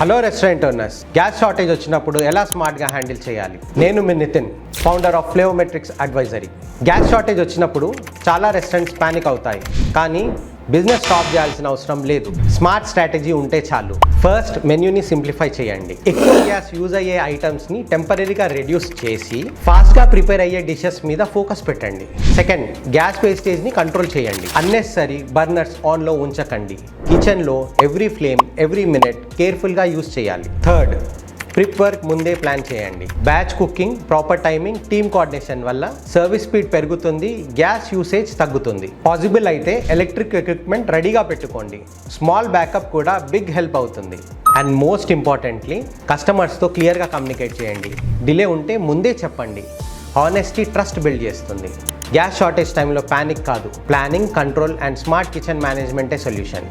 Hello restaurant owners, gas shortage వచ్చినప్పుడు ఎలా స్మార్ట్గా హ్యాండిల్ చేయాలి? నేను మీ Nitin, founder of Flavometrics advisory. Gas shortage వచ్చినప్పుడు చాలా రెస్టారెంట్స్ పానిక్ అవుతాయి, కానీ బిజినెస్ స్టాప్ చేయాల్సిన అవసరం లేదు. స్మార్ట్ స్ట్రాటజీ ఉంటే చాలు. ఫస్ట్, మెన్యూని సింప్లిఫై చేయండి. ఎక్కువ గ్యాస్ యూజ్ అయ్యే ఐటమ్స్ని టెంపరీగా రెడ్యూస్ చేసి ఫాస్ట్గా ప్రిపేర్ అయ్యే డిషెస్ మీద ఫోకస్ పెట్టండి. సెకండ్, గ్యాస్ వేస్టేజ్ని కంట్రోల్ చేయండి. అన్నెసరీ బర్నర్స్ ఆన్లో ఉంచకండి. కిచెన్లో ఎవ్రీ ఫ్లేమ్, ఎవ్రీ మినిట్ కేర్ఫుల్గా యూజ్ చేయాలి. థర్డ్, ప్రిప్ వర్క్ ముందే ప్లాన్ చేయండి. Batch cooking, proper timing, team coordination వల్ల సర్వీస్ స్పీడ్ పెరుగుతుంది, గ్యాస్ యూసేజ్ తగ్గుతుంది. పాసిబుల్ అయితే ఎలక్ట్రిక్ ఎక్విప్మెంట్ రెడీగా పెట్టుకోండి. స్మాల్ బ్యాకప్ కూడా బిగ్ హెల్ప్ అవుతుంది. అండ్ మోస్ట్ ఇంపార్టెంట్లీ, కస్టమర్స్తో క్లియర్గా కమ్యూనికేట్ చేయండి. డిలే ఉంటే ముందే చెప్పండి. హానెస్టీ ట్రస్ట్ బిల్డ్ చేస్తుంది. గ్యాస్ షార్టేజ్ టైంలో ప్యానిక్ కాదు, planning, control and smart kitchen మేనేజ్మెంటే సొల్యూషన్.